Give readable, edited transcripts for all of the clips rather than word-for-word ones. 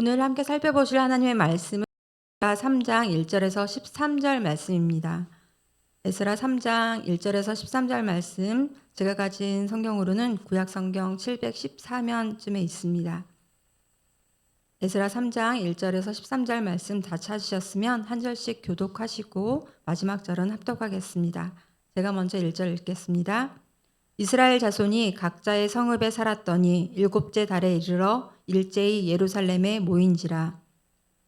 오늘 함께 살펴보실 하나님의 말씀은 에스라 3장 1절에서 13절 말씀입니다. 에스라 3장 1절에서 13절 말씀, 제가 가진 성경으로는 구약 성경 714면쯤에 있습니다. 에스라 3장 1절에서 13절 말씀 다 찾으셨으면 한 절씩 교독하시고 마지막 절은 합독하겠습니다. 제가 먼저 1절 읽겠습니다. 이스라엘 자손이 각자의 성읍에 살았더니 일곱째 달에 이르러 일제히 예루살렘에 모인지라.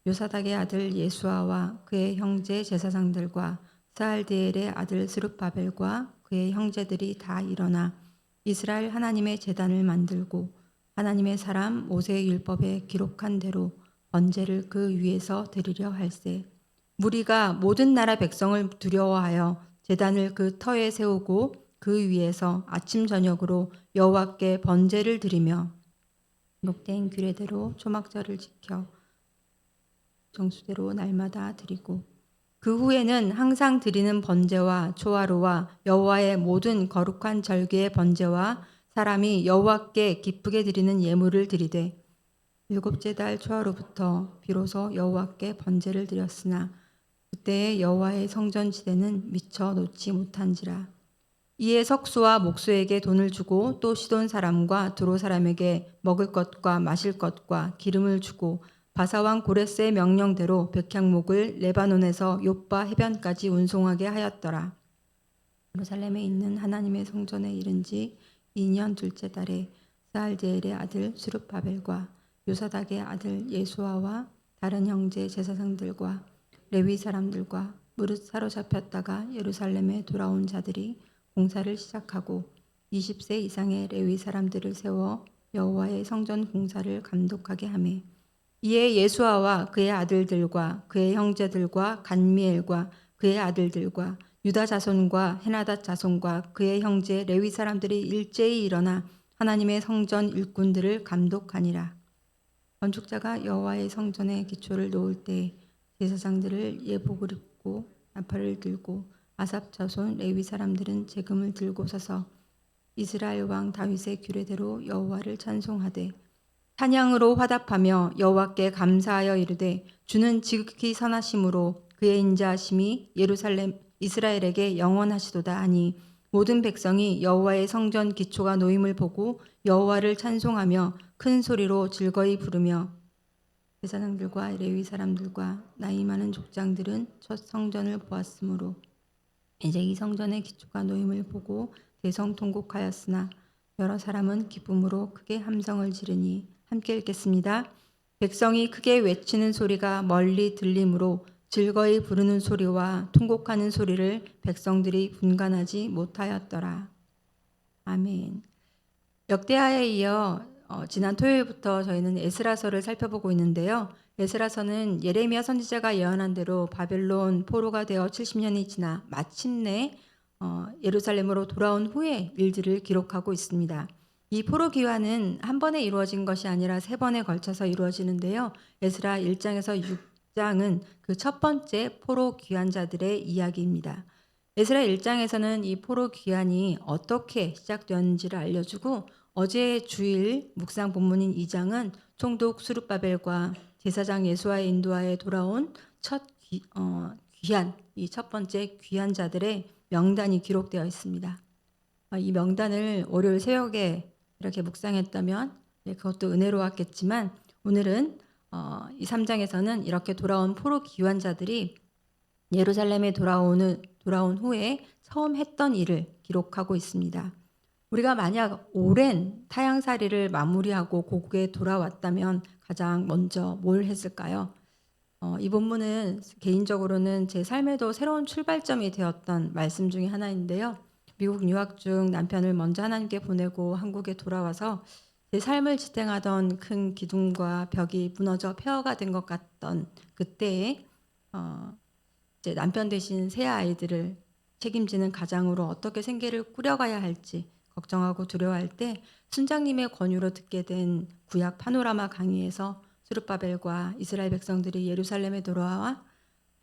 요사닥의 아들 예수아와 그의 형제 제사장들과 스알디엘의 아들 스룹바벨과 그의 형제들이 다 일어나 이스라엘 하나님의 제단을 만들고 하나님의 사람 모세의 율법에 기록한 대로 번제를 그 위에서 드리려 할세. 무리가 모든 나라 백성을 두려워하여 제단을 그 터에 세우고 그 위에서 아침 저녁으로 여호와께 번제를 드리며 녹된 규례대로 초막절을 지켜 정수대로 날마다 드리고 그 후에는 항상 드리는 번제와 초하루와 여호와의 모든 거룩한 절기의 번제와 사람이 여호와께 기쁘게 드리는 예물을 드리되 일곱째 달 초하루부터 비로소 여호와께 번제를 드렸으나 그때의 여호와의 성전 지대는 미처 놓지 못한지라. 이에 석수와 목수에게 돈을 주고 또 시돈 사람과 두로 사람에게 먹을 것과 마실 것과 기름을 주고 바사왕 고레스의 명령대로 백향목을 레바논에서 욥바 해변까지 운송하게 하였더라. 예루살렘에 있는 하나님의 성전에 이른 지 2년 둘째 달에 스알디엘의 아들 스룹바벨과 요사닥의 아들 예수아와 다른 형제 제사장들과 레위 사람들과 무릇 사로잡혔다가 예루살렘에 돌아온 자들이 공사를 시작하고 20세 이상의 레위 사람들을 세워 여호와의 성전 공사를 감독하게 하매 이에 예수아와 그의 아들들과 그의 형제들과 간미엘과 그의 아들들과 유다 자손과 헤나닷 자손과 그의 형제 레위 사람들이 일제히 일어나 하나님의 성전 일꾼들을 감독하니라. 건축자가 여호와의 성전의 기초를 놓을 때 제사장들을 예복을 입고 나팔을 들고 아삽 자손 레위 사람들은 제금을 들고 서서 이스라엘 왕 다윗의 규례대로 여호와를 찬송하되 찬양으로 화답하며 여호와께 감사하여 이르되 주는 지극히 선하심으로 그의 인자하심이 예루살렘 이스라엘에게 영원하시도다 하니 모든 백성이 여호와의 성전 기초가 놓임을 보고 여호와를 찬송하며 큰 소리로 즐거이 부르며 제사장들과 레위 사람들과 나이 많은 족장들은 첫 성전을 보았으므로 이제 이 성전의 기초가 놓임을 보고 대성통곡하였으나 여러 사람은 기쁨으로 크게 함성을 지르니 함께 읽겠습니다. 백성이 크게 외치는 소리가 멀리 들리므로 즐거이 부르는 소리와 통곡하는 소리를 백성들이 분간하지 못하였더라. 아멘. 역대하에 이어 지난 토요일부터 저희는 에스라서를 살펴보고 있는데요. 에스라서는 예레미야 선지자가 예언한 대로 바벨론 포로가 되어 70년이 지나 마침내 예루살렘으로 돌아온 후의 일들을 기록하고 있습니다. 이 포로 귀환은 한 번에 이루어진 것이 아니라 세 번에 걸쳐서 이루어지는데요. 에스라 1장에서 6장은 그 첫 번째 포로 귀환자들의 이야기입니다. 에스라 1장에서는 이 포로 귀환이 어떻게 시작되었는지를 알려주고 어제 주일 묵상 본문인 2장은 총독 스룹바벨과 제사장 예수아의 인도하에 돌아온 첫 귀환, 이 첫 번째 귀환자들의 명단이 기록되어 있습니다. 이 명단을 월요일 새벽에 이렇게 묵상했다면 그것도 은혜로웠겠지만 오늘은 이 3장에서는 이렇게 돌아온 포로 귀환자들이 예루살렘에 돌아온 후에 처음 했던 일을 기록하고 있습니다. 우리가 만약 오랜 타향살이를 마무리하고 고국에 돌아왔다면 가장 먼저 뭘 했을까요? 이 본문은 개인적으로는 제 삶에도 새로운 출발점이 되었던 말씀 중에 하나인데요. 미국 유학 중 남편을 먼저 하나님께 보내고 한국에 돌아와서 제 삶을 지탱하던 큰 기둥과 벽이 무너져 폐허가 된 것 같던 그때에 이제 남편 대신 새 아이들을 책임지는 가장으로 어떻게 생계를 꾸려가야 할지 걱정하고 두려워할 때 순장님의 권유로 듣게 된 구약 파노라마 강의에서 스룹바벨과 이스라엘 백성들이 예루살렘에 돌아와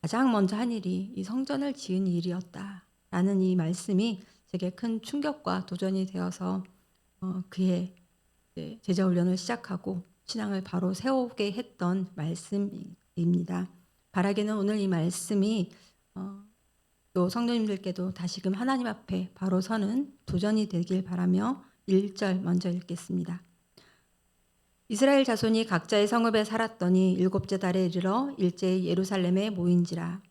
가장 먼저 한 일이 이 성전을 지은 일이었다라는 이 말씀이 제게 큰 충격과 도전이 되어서 그의 제자 훈련을 시작하고 신앙을 바로 세우게 했던 말씀입니다. 바라기는 오늘 이 말씀이 또 성도님들께도 다시금 하나님 앞에 바로 서는 도전이 되길 바라며 1절 먼저 읽겠습니다. 이스라엘 자손이 각자의 성읍에 살았더니 일곱째 달에 이르러 일제히 예루살렘에 모인지라.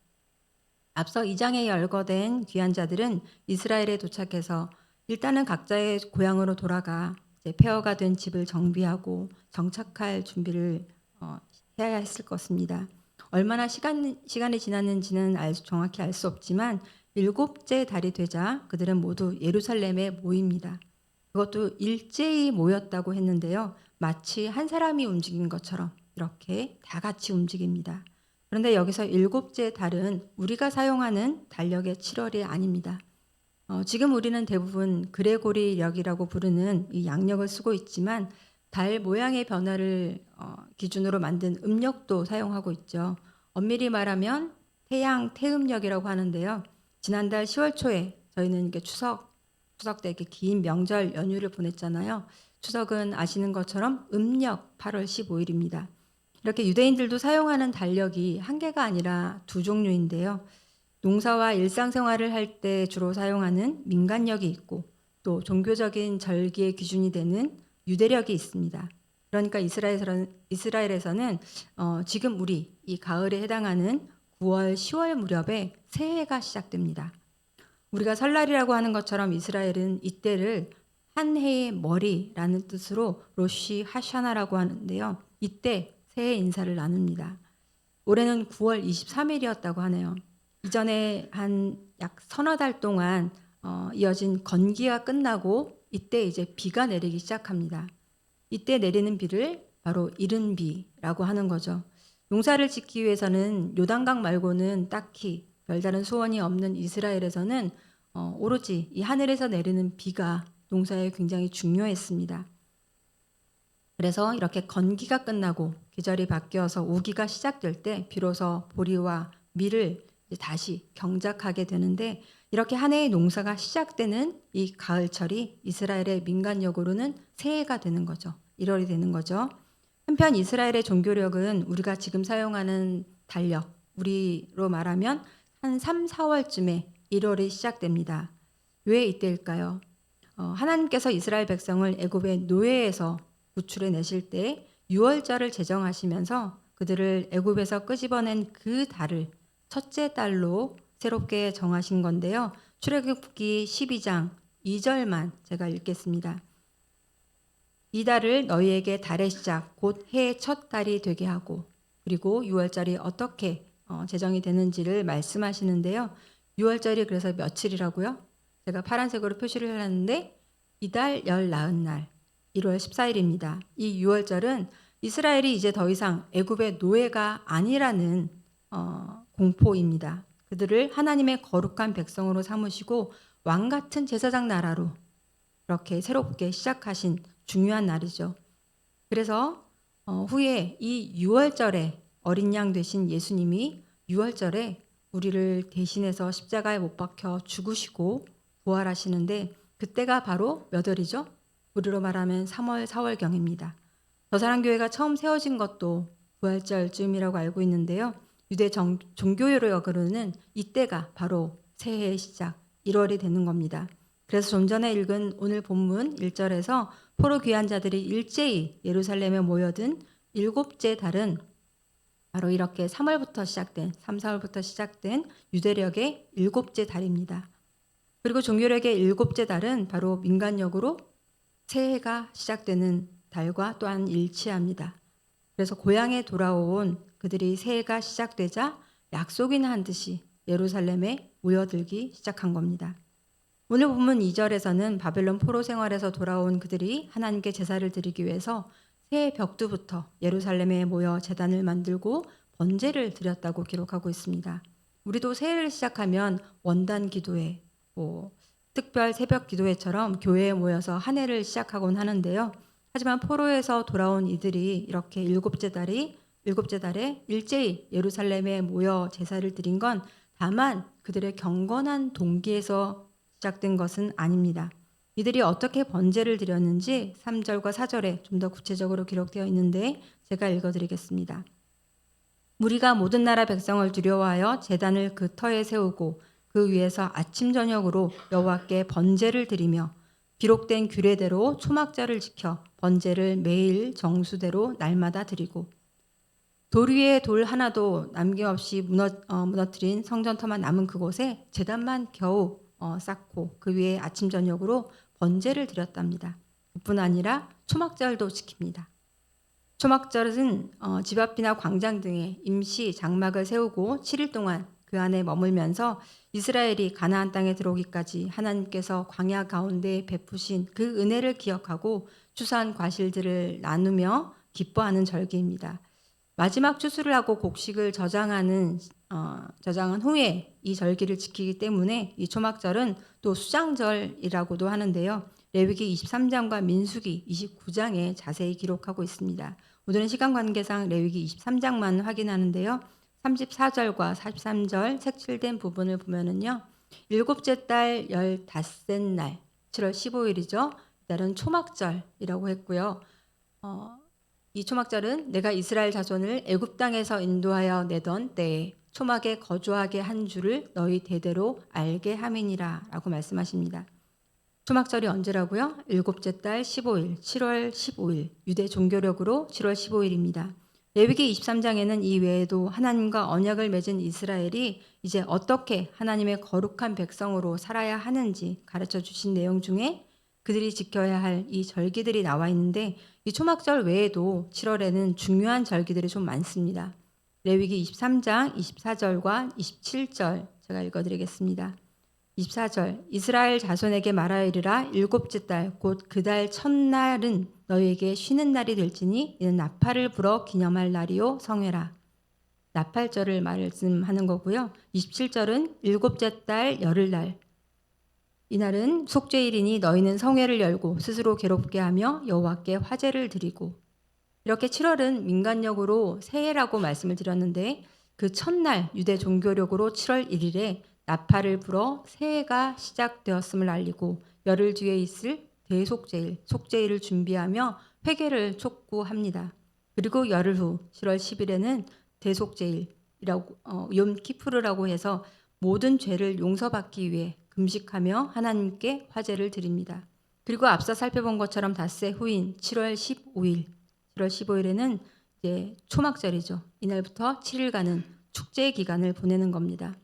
앞서 2장에 열거된 귀한 자들은 이스라엘에 도착해서 일단은 각자의 고향으로 돌아가 이제 폐허가 된 집을 정비하고 정착할 준비를 해야 했을 것입니다. 얼마나 시간이 지났는지는 정확히 알 수 없지만 일곱째 달이 되자 그들은 모두 예루살렘에 모입니다. 그것도 일제히 모였다고 했는데요. 마치 한 사람이 움직인 것처럼 이렇게 다 같이 움직입니다. 그런데 여기서 일곱째 달은 우리가 사용하는 달력의 7월이 아닙니다. 지금 우리는 대부분 그레고리력이라고 부르는 이 양력을 쓰고 있지만 달 모양의 변화를 기준으로 만든 음력도 사용하고 있죠. 엄밀히 말하면 태음력이라고 하는데요. 지난달 10월 초에 저희는 이게 추석 때 이렇게 긴 명절 연휴를 보냈잖아요. 추석은 아시는 것처럼 음력 8월 15일입니다. 이렇게 유대인들도 사용하는 달력이 한 개가 아니라 두 종류인데요. 농사와 일상생활을 할 때 주로 사용하는 민간력이 있고 또 종교적인 절기의 기준이 되는 유대력이 있습니다. 그러니까 이스라엘에서는 지금 우리 이 가을에 해당하는 9월, 10월 무렵에 새해가 시작됩니다. 우리가 설날이라고 하는 것처럼 이스라엘은 이때를 한 해의 머리라는 뜻으로 로시 하샤나라고 하는데요. 이때 새해 인사를 나눕니다. 올해는 9월 23일이었다고 하네요. 이전에 한 약 서너 달 동안 이어진 건기가 끝나고 이때 이제 비가 내리기 시작합니다. 이때 내리는 비를 바로 이른 비라고 하는 거죠. 농사를 짓기 위해서는 요단강 말고는 딱히 별다른 소원이 없는 이스라엘에서는 오로지 이 하늘에서 내리는 비가 농사에 굉장히 중요했습니다. 그래서 이렇게 건기가 끝나고 계절이 바뀌어서 우기가 시작될 때 비로소 보리와 밀을 다시 경작하게 되는데 이렇게 한 해의 농사가 시작되는 이 가을철이 이스라엘의 민간력으로는 새해가 되는 거죠. 1월이 되는 거죠. 한편 이스라엘의 종교력은 우리가 지금 사용하는 달력, 우리로 말하면 한 3, 4월쯤에 1월이 시작됩니다. 왜 이때일까요? 하나님께서 이스라엘 백성을 애굽의 노예에서 구출해 내실 때 6월절을 제정하시면서 그들을 애굽에서 끄집어낸 그 달을 첫째 달로 새롭게 정하신 건데요. 출애굽기 12장 2절만 제가 읽겠습니다. 이 달을 너희에게 달의 시작 곧 해의 첫 달이 되게 하고 그리고 6월절이 어떻게 제정이 되는지를 말씀하시는데요. 6월절이 그래서 며칠이라고요? 제가 파란색으로 표시를 해놨는데 이달 열 나은 날 1월 14일입니다. 이 6월절은 이스라엘이 이제 더 이상 애굽의 노예가 아니라는 공포입니다. 그들을 하나님의 거룩한 백성으로 삼으시고 왕 같은 제사장 나라로 이렇게 새롭게 시작하신 중요한 날이죠. 그래서 후에 이 6월절에 어린 양 되신 예수님이 6월절에 우리를 대신해서 십자가에 못 박혀 죽으시고 부활하시는데 그때가 바로 몇 월이죠? 우리로 말하면 3월, 4월경입니다. 저사랑교회가 처음 세워진 것도 부활절쯤이라고 알고 있는데요. 유대 종교력으로는 이때가 바로 새해의 시작 1월이 되는 겁니다. 그래서 좀 전에 읽은 오늘 본문 1절에서 포로 귀한 자들이 일제히 예루살렘에 모여든 일곱째 달은 바로 이렇게 3월부터 시작된 3, 4월부터 시작된 유대력의 일곱째 달입니다. 그리고 종교력의 일곱째 달은 바로 민간력으로 새해가 시작되는 달과 또한 일치합니다. 그래서 고향에 돌아온 그들이 새해가 시작되자 약속이나 한 듯이 예루살렘에 모여들기 시작한 겁니다. 오늘 본문 2절에서는 바벨론 포로 생활에서 돌아온 그들이 하나님께 제사를 드리기 위해서 새해 벽두부터 예루살렘에 모여 제단을 만들고 번제를 드렸다고 기록하고 있습니다. 우리도 새해를 시작하면 원단 기도회, 특별 새벽 기도회처럼 교회에 모여서 한 해를 시작하곤 하는데요. 하지만 포로에서 돌아온 이들이 이렇게 일곱째 달에 일제히 예루살렘에 모여 제사를 드린 건 다만 그들의 경건한 동기에서 시작된 것은 아닙니다. 이들이 어떻게 번제를 드렸는지 3절과 4절에 좀 더 구체적으로 기록되어 있는데 제가 읽어드리겠습니다. 무리가 모든 나라 백성을 두려워하여 제단을 그 터에 세우고 그 위에서 아침 저녁으로 여호와께 번제를 드리며 기록된 규례대로 초막절을 지켜 번제를 매일 정수대로 날마다 드리고 돌 위에 돌 하나도 남김없이 무너뜨린 성전터만 남은 그곳에 제단만 겨우 쌓고 그 위에 아침 저녁으로 번제를 드렸답니다. 그뿐 아니라 초막절도 지킵니다. 초막절은 집 앞이나 광장 등에 임시 장막을 세우고 7일 동안 그 안에 머물면서 이스라엘이 가나안 땅에 들어오기까지 하나님께서 광야 가운데 베푸신 그 은혜를 기억하고 추수한 과실들을 나누며 기뻐하는 절기입니다. 마지막 추수를 하고 곡식을 저장한 후에 이 절기를 지키기 때문에 이 초막절은 또 수장절이라고도 하는데요. 레위기 23장과 민수기 29장에 자세히 기록하고 있습니다. 오늘은 시간 관계상 레위기 23장만 확인하는데요. 34절과 43절 색칠된 부분을 보면은요. 일곱째 달 15셋 날 7월 15일이죠. 이달은 초막절이라고 했고요. 이 초막절은 내가 이스라엘 자손을 애굽 땅에서 인도하여 내던 때에 초막에 거주하게 한 줄을 너희 대대로 알게 함이니라 라고 말씀하십니다. 초막절이 언제라고요? 일곱째 달 15일, 7월 15일, 유대 종교력으로 7월 15일입니다. 레위기 23장에는 이 외에도 하나님과 언약을 맺은 이스라엘이 이제 어떻게 하나님의 거룩한 백성으로 살아야 하는지 가르쳐 주신 내용 중에 그들이 지켜야 할 이 절기들이 나와 있는데 이 초막절 외에도 7월에는 중요한 절기들이 좀 많습니다. 레위기 23장 24절과 27절 제가 읽어드리겠습니다. 24절 이스라엘 자손에게 말하여 이르라 일곱째 달 곧 그 달 첫날은 너희에게 쉬는 날이 될지니 이는 나팔을 불어 기념할 날이요 성회라. 나팔절을 말씀하는 거고요. 27절은 일곱째 달 열흘날 이날은 속죄일이니 너희는 성회를 열고 스스로 괴롭게 하며 여호와께 화제를 드리고 이렇게 7월은 민간력으로 새해라고 말씀을 드렸는데 그 첫날 유대 종교력으로 7월 1일에 나팔을 불어 새해가 시작되었음을 알리고 열흘 뒤에 있을 대속죄일, 속죄일을 준비하며 회개를 촉구합니다. 그리고 열흘 후 7월 10일에는 대속죄일이라고 욤 키푸르라고 해서 모든 죄를 용서받기 위해 금식하며 하나님께 화제를 드립니다. 그리고 앞서 살펴본 것처럼 닷새 후인 7월 15일, 7월 15일에는 이제 초막절이죠. 이날부터 7일간은 축제 기간을 보내는 겁니다.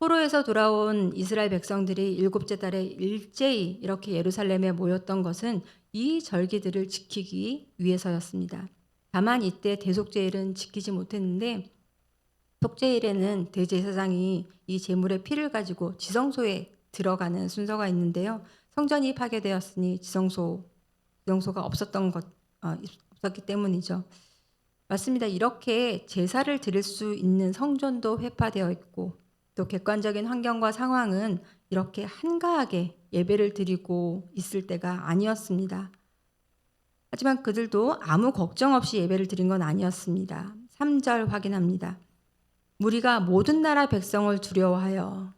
포로에서 돌아온 이스라엘 백성들이 일곱째 달에 일제히 이렇게 예루살렘에 모였던 것은 이 절기들을 지키기 위해서였습니다. 다만 이때 대속죄일은 지키지 못했는데 속죄일에는 대제사장이 이 제물의 피를 가지고 지성소에 들어가는 순서가 있는데요. 성전이 파괴되었으니 지성소가 없었기 때문이죠. 맞습니다. 이렇게 제사를 드릴 수 있는 성전도 회파되어 있고 또 객관적인 환경과 상황은 이렇게 한가하게 예배를 드리고 있을 때가 아니었습니다. 하지만 그들도 아무 걱정 없이 예배를 드린 건 아니었습니다. 3절 확인합니다. 무리가 모든 나라 백성을 두려워하여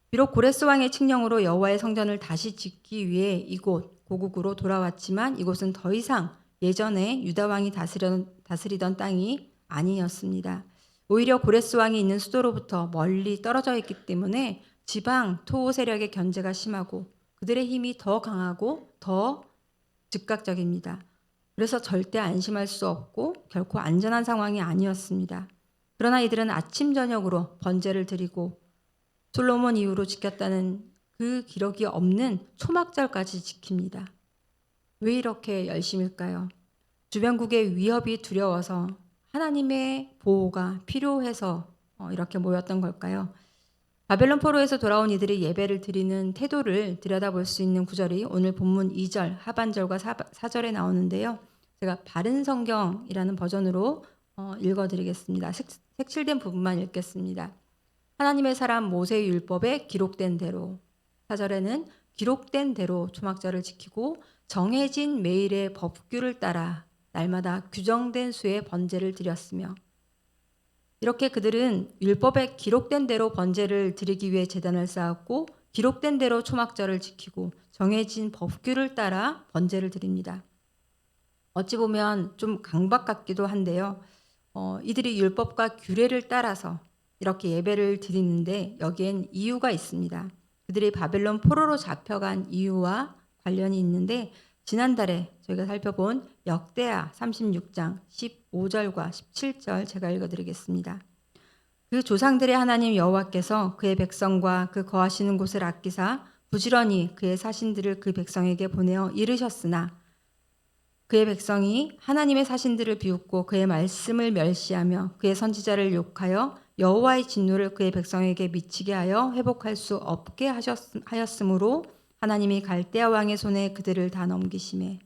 비록 고레스 왕의 칙령으로 여호와의 성전을 다시 짓기 위해 이곳 고국으로 돌아왔지만 이곳은 더 이상 예전에 유다 왕이 다스리던 땅이 아니었습니다. 오히려 고레스 왕이 있는 수도로부터 멀리 떨어져 있기 때문에 지방 토호 세력의 견제가 심하고 그들의 힘이 더 강하고 더 즉각적입니다. 그래서 절대 안심할 수 없고 결코 안전한 상황이 아니었습니다. 그러나 이들은 아침 저녁으로 번제를 드리고 솔로몬 이후로 지켰다는 그 기록이 없는 초막절까지 지킵니다. 왜 이렇게 열심일까요? 주변국의 위협이 두려워서 하나님의 보호가 필요해서 이렇게 모였던 걸까요? 바벨론 포로에서 돌아온 이들이 예배를 드리는 태도를 들여다볼 수 있는 구절이 오늘 본문 2절 하반절과 4절에 나오는데요. 제가 바른 성경이라는 버전으로 읽어드리겠습니다. 색칠된 부분만 읽겠습니다. 하나님의 사람 모세의 율법에 기록된 대로 4절에는 기록된 대로 초막절을 지키고 정해진 매일의 법규를 따라 날마다 규정된 수의 번제를 드렸으며 이렇게 그들은 율법에 기록된 대로 번제를 드리기 위해 제단을 쌓았고 기록된 대로 초막절을 지키고 정해진 법규를 따라 번제를 드립니다. 어찌 보면 좀 강박 같기도 한데요. 이들이 율법과 규례를 따라서 이렇게 예배를 드리는데 여기엔 이유가 있습니다. 그들이 바벨론 포로로 잡혀간 이유와 관련이 있는데 지난달에 저희가 살펴본 역대하 36장 15절과 17절 제가 읽어드리겠습니다. 그 조상들의 하나님 여호와께서 그의 백성과 그 거하시는 곳을 아끼사 부지런히 그의 사신들을 그 백성에게 보내어 이르셨으나 그의 백성이 하나님의 사신들을 비웃고 그의 말씀을 멸시하며 그의 선지자를 욕하여 여호와의 진노를 그의 백성에게 미치게 하여 회복할 수 없게 하였으므로 하나님이 갈대아 왕의 손에 그들을 다 넘기시매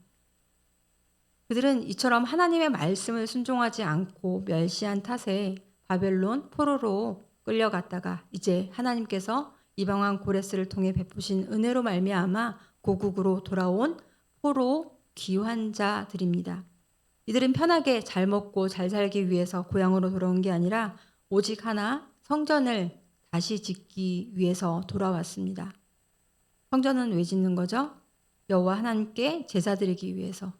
그들은 이처럼 하나님의 말씀을 순종하지 않고 멸시한 탓에 바벨론 포로로 끌려갔다가 이제 하나님께서 이방왕 고레스를 통해 베푸신 은혜로 말미암아 고국으로 돌아온 포로 귀환자들입니다. 이들은 편하게 잘 먹고 잘 살기 위해서 고향으로 돌아온 게 아니라 오직 하나 성전을 다시 짓기 위해서 돌아왔습니다. 성전은 왜 짓는 거죠? 여호와 하나님께 제사 드리기 위해서.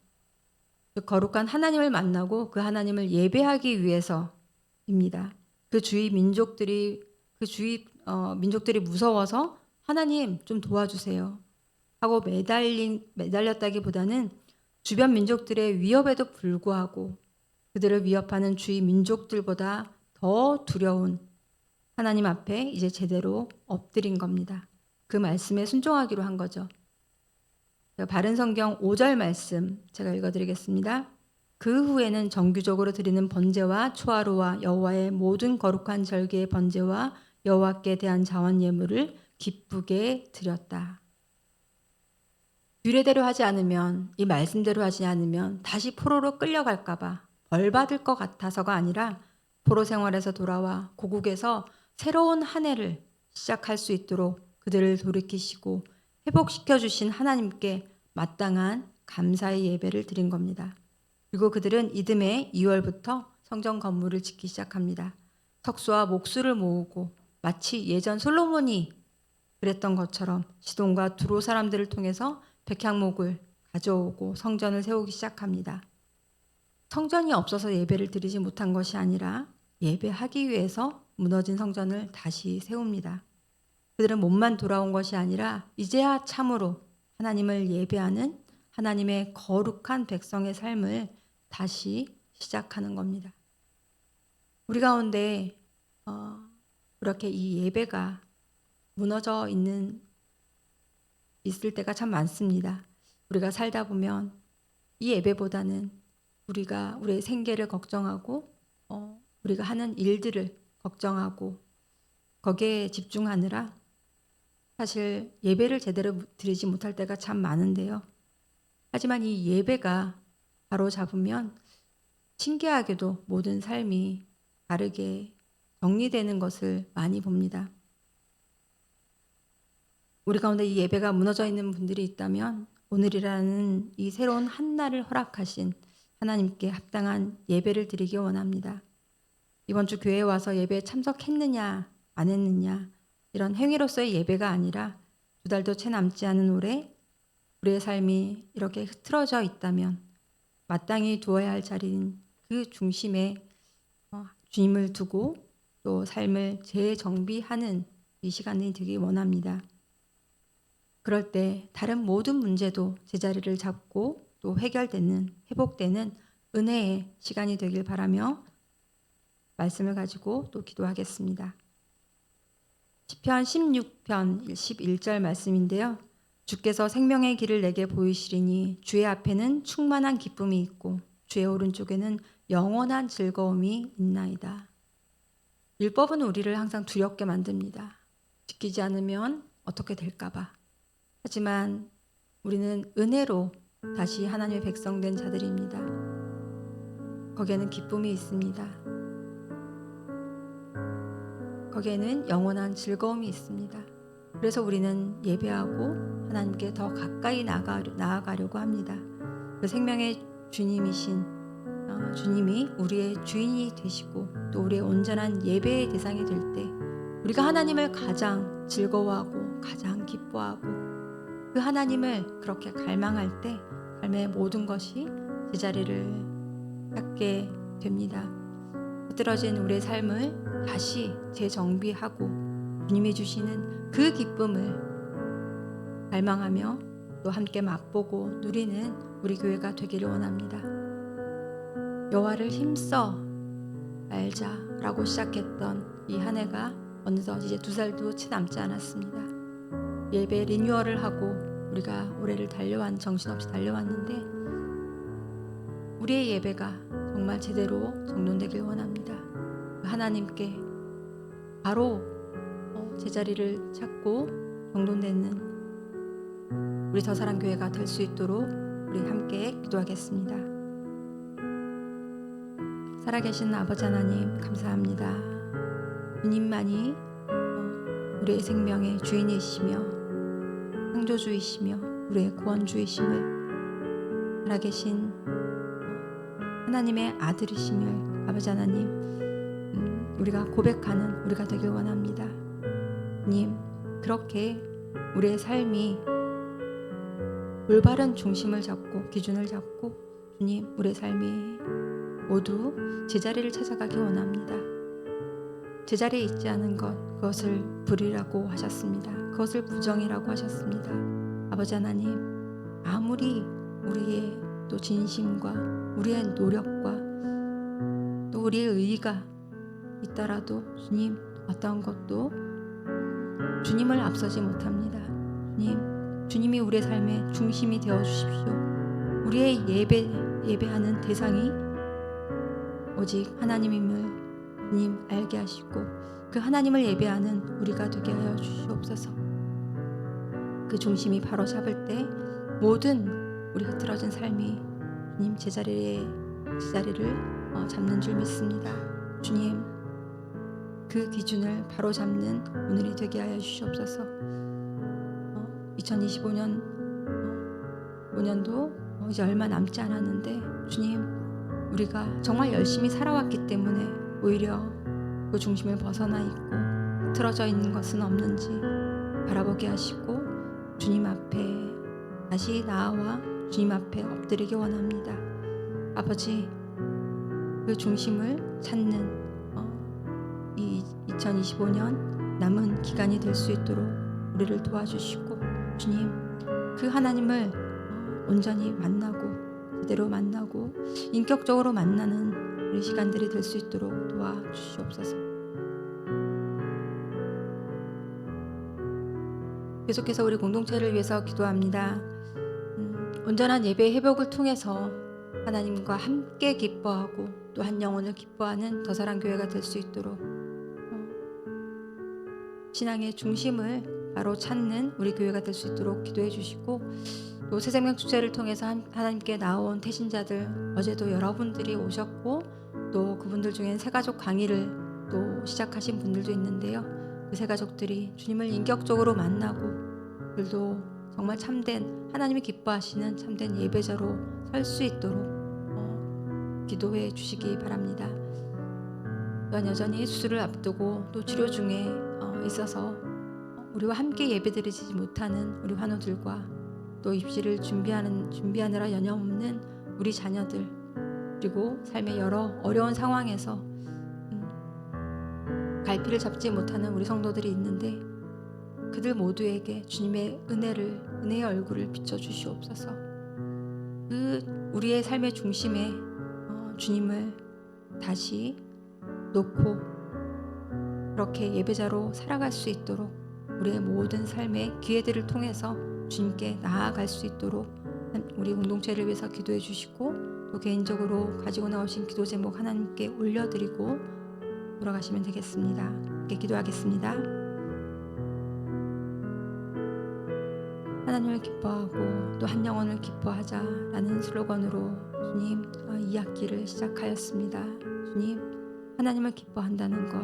그 거룩한 하나님을 만나고 그 하나님을 예배하기 위해서입니다. 그 주위 민족들이 무서워서 하나님 좀 도와주세요 하고 매달렸다기보다는 주변 민족들의 위협에도 불구하고 그들을 위협하는 주위 민족들보다 더 두려운 하나님 앞에 이제 제대로 엎드린 겁니다. 그 말씀에 순종하기로 한 거죠. 바른 성경 5절 말씀 제가 읽어드리겠습니다. 그 후에는 정규적으로 드리는 번제와 초하루와 여호와의 모든 거룩한 절기의 번제와 여호와께 대한 자원 예물을 기쁘게 드렸다. 규례대로 하지 않으면, 이 말씀대로 하지 않으면 다시 포로로 끌려갈까봐 벌 받을 것 같아서가 아니라 포로 생활에서 돌아와 고국에서 새로운 한 해를 시작할 수 있도록 그들을 돌이키시고 회복시켜 주신 하나님께 마땅한 감사의 예배를 드린 겁니다. 그리고 그들은 이듬해 2월부터 성전 건물을 짓기 시작합니다. 석수와 목수를 모으고 마치 예전 솔로몬이 그랬던 것처럼 시돈과 두로 사람들을 통해서 백향목을 가져오고 성전을 세우기 시작합니다. 성전이 없어서 예배를 드리지 못한 것이 아니라 예배하기 위해서 무너진 성전을 다시 세웁니다. 그들은 몸만 돌아온 것이 아니라 이제야 참으로 하나님을 예배하는 하나님의 거룩한 백성의 삶을 다시 시작하는 겁니다. 우리 가운데 그렇게 이 예배가 무너져 있을 때가 참 많습니다. 우리가 살다 보면 이 예배보다는 우리가 우리의 생계를 걱정하고 우리가 하는 일들을 걱정하고 거기에 집중하느라 사실 예배를 제대로 드리지 못할 때가 참 많은데요. 하지만 이 예배가 바로 잡으면 신기하게도 모든 삶이 다르게 정리되는 것을 많이 봅니다. 우리 가운데 이 예배가 무너져 있는 분들이 있다면 오늘이라는 이 새로운 한날을 허락하신 하나님께 합당한 예배를 드리기 원합니다. 이번 주 교회에 와서 예배에 참석했느냐 안 했느냐 이런 행위로서의 예배가 아니라 2달도 채 남지 않은 올해 우리의 삶이 이렇게 흐트러져 있다면 마땅히 두어야 할 자리인 그 중심에 주님을 두고 또 삶을 재정비하는 이 시간이 되기 원합니다. 그럴 때 다른 모든 문제도 제자리를 잡고 또 해결되는, 회복되는 은혜의 시간이 되길 바라며 말씀을 가지고 또 기도하겠습니다. 시편 16편 11절 말씀인데요. 주께서 생명의 길을 내게 보이시리니 주의 앞에는 충만한 기쁨이 있고 주의 오른쪽에는 영원한 즐거움이 있나이다. 율법은 우리를 항상 두렵게 만듭니다. 지키지 않으면 어떻게 될까 봐. 하지만 우리는 은혜로 다시 하나님의 백성 된 자들입니다. 거기에는 기쁨이 있습니다. 거기에는 영원한 즐거움이 있습니다. 그래서 우리는 예배하고 하나님께 더 가까이 나아가려고 합니다. 그 생명의 주님이신 주님이 우리의 주인이 되시고 또 우리의 온전한 예배의 대상이 될 때 우리가 하나님을 가장 즐거워하고 가장 기뻐하고 그 하나님을 그렇게 갈망할 때 삶의 모든 것이 제자리를 찾게 됩니다. 흐트러진 우리의 삶을 다시 재정비하고 주님이 주시는 그 기쁨을 갈망하며 또 함께 맛보고 누리는 우리 교회가 되기를 원합니다. 여호와를 힘써 알자라고 시작했던 이 한 해가 어느덧 이제 2살도 채 남지 않았습니다. 예배 리뉴얼을 하고 우리가 올해를 정신없이 달려왔는데 우리의 예배가 정말 제대로 정돈되길 원합니다. 하나님께 바로 제자리를 찾고 정돈되는 우리 더사랑교회가 될 수 있도록 우리 함께 기도하겠습니다. 살아계신 아버지 하나님 감사합니다. 주님만이 우리의 생명의 주인이시며 창조주이시며 우리의 구원주이심을 살아계신 하나님의 아들이심을 아버지 하나님 우리가 고백하는 우리가 되길 원합니다. 주님 그렇게 우리의 삶이 올바른 중심을 잡고 기준을 잡고 주님 우리의 삶이 모두 제자리를 찾아가기 원합니다. 제자리에 있지 않은 것 그것을 불의라고 하셨습니다. 그것을 부정이라고 하셨습니다. 아버지 하나님 아무리 우리의 또 진심과 우리의 노력과 또 우리의 의의가 있더라도 주님 어떤 것도 주님을 앞서지 못합니다. 주님이 우리의 삶의 중심이 되어 주십시오. 우리의 예배하는 대상이 오직 하나님임을 주님 알게 하시고 그 하나님을 예배하는 우리가 되게 하여 주시옵소서. 그 중심이 바로 잡을 때 모든 우리 흐트러진 삶이 주님 제자리를 잡는 줄 믿습니다. 주님 그 기준을 바로 잡는 오늘이 되게 하여 주시옵소서. 2025년도 이제 얼마 남지 않았는데 주님 우리가 정말 열심히 살아왔기 때문에 오히려 그 중심을 벗어나 있고 틀어져 있는 것은 없는지 바라보게 하시고 주님 앞에 다시 나아와 주님 앞에 엎드리기 원합니다. 아버지 그 중심을 찾는 이 2025년 남은 기간이 될 수 있도록 우리를 도와주시고 주님 그 하나님을 온전히 만나고 제대로 만나고 인격적으로 만나는 우리 시간들이 될 수 있도록 도와주시옵소서. 계속해서 우리 공동체를 위해서 기도합니다. 온전한 예배 회복을 통해서 하나님과 함께 기뻐하고 또 한 영혼을 기뻐하는 더사랑교회가 될 수 있도록 신앙의 중심을 바로 찾는 우리 교회가 될 수 있도록 기도해 주시고 또 새생명 축제를 통해서 하나님께 나온 태신자들 어제도 여러분들이 오셨고 또 그분들 중엔 새가족 강의를 또 시작하신 분들도 있는데요. 그 새가족들이 주님을 인격적으로 만나고 그들도 정말 참된 하나님이 기뻐하시는 참된 예배자로 설 수 있도록 기도해 주시기 바랍니다. 또한 여전히 수술을 앞두고 또 치료 중에 있어서 우리와 함께 예배드리지 못하는 우리 환우들과 또 입시를 준비하느라 여념없는 우리 자녀들 그리고 삶의 여러 어려운 상황에서 갈피를 잡지 못하는 우리 성도들이 있는데 그들 모두에게 주님의 은혜의 얼굴을 비춰주시옵소서. 그 우리의 삶의 중심에 주님을 다시 놓고 그렇게 예배자로 살아갈 수 있도록 우리의 모든 삶의 기회들을 통해서 주님께 나아갈 수 있도록 우리 공동체를 위해서 기도해 주시고 또 개인적으로 가지고 나오신 기도 제목 하나님께 올려드리고 돌아가시면 되겠습니다. 함께 기도하겠습니다. 하나님을 기뻐하고 또 한 영혼을 기뻐하자라는 슬로건으로 주님 이 학기를 시작하였습니다. 주님 하나님을 기뻐한다는 것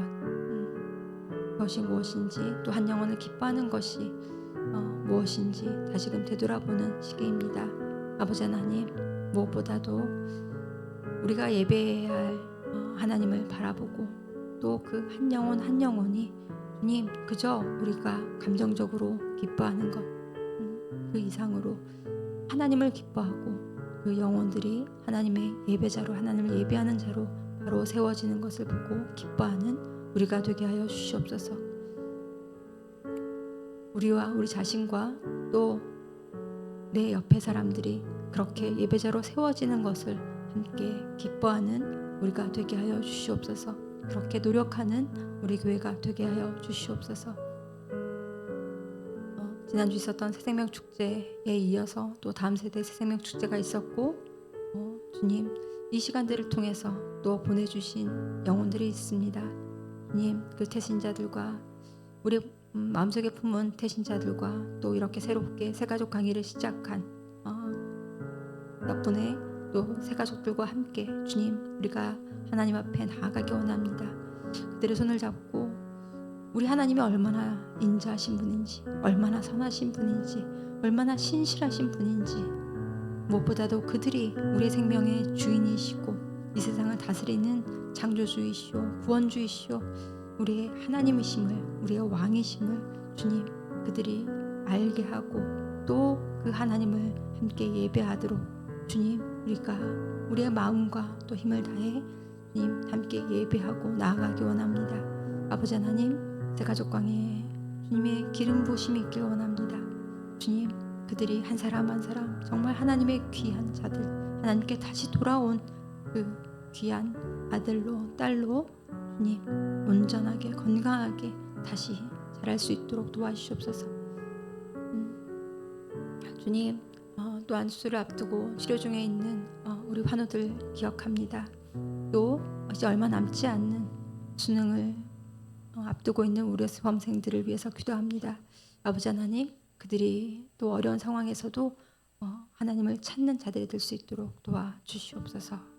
그것이 무엇인지 또 한 영혼을 기뻐하는 것이 무엇인지 다시금 되돌아보는 시기입니다. 아버지 하나님 무엇보다도 우리가 예배해야 할 하나님을 바라보고 또 그 한 영혼 한 영혼이 주님 그저 우리가 감정적으로 기뻐하는 것 그 이상으로 하나님을 기뻐하고 그 영혼들이 하나님의 예배자로, 하나님을 예배하는 자로 바로 세워지는 것을 보고 기뻐하는 우리가 되게 하여 주시옵소서. 우리와 우리 자신과 또 내 옆에 사람들이 그렇게 예배자로 세워지는 것을 함께 기뻐하는 우리가 되게 하여 주시옵소서. 그렇게 노력하는 우리 교회가 되게 하여 주시옵소서. 지난주 있었던 새생명 축제에 이어서 또 다음 세대 새생명 축제가 있었고, 주님 이 시간들을 통해서 또 보내주신 영혼들이 있습니다. 주님 그 태신자들과 우리 마음속에 품은 태신자들과 또 이렇게 새롭게 새가족 강의를 시작한 덕분에 또 새가족들과 함께 주님 우리가 하나님 앞에 나아가기 원합니다. 그들의 손을 잡고 우리 하나님이 얼마나 인자하신 분인지, 얼마나 선하신 분인지, 얼마나 신실하신 분인지, 무엇보다도 그들이 우리의 생명의 주인이시고 이 세상을 다스리는 창조주이시오, 구원주이시오, 우리의 하나님이심을, 우리의 왕이심을 주님 그들이 알게 하고 또 그 하나님을 함께 예배하도록 주님 우리가 우리의 마음과 또 힘을 다해 주님 함께 예배하고 나아가기 원합니다. 아버지 하나님, 새가족광야에 주님의 기름 부으심이 있길 원합니다. 주님 그들이 한 사람 한 사람 정말 하나님의 귀한 자들, 하나님께 다시 돌아온 그 귀한 아들로 딸로 주님 온전하게 건강하게 다시 자랄 수 있도록 도와주시옵소서. 주님 또한 수술을 앞두고 치료 중에 있는 우리 환우들 기억합니다. 또 이제 얼마 남지 않는 수능을 앞두고 있는 우리 수험생들을 위해서 기도합니다. 아버지 하나님, 그들이 또 어려운 상황에서도 하나님을 찾는 자들이 될 수 있도록 도와주시옵소서.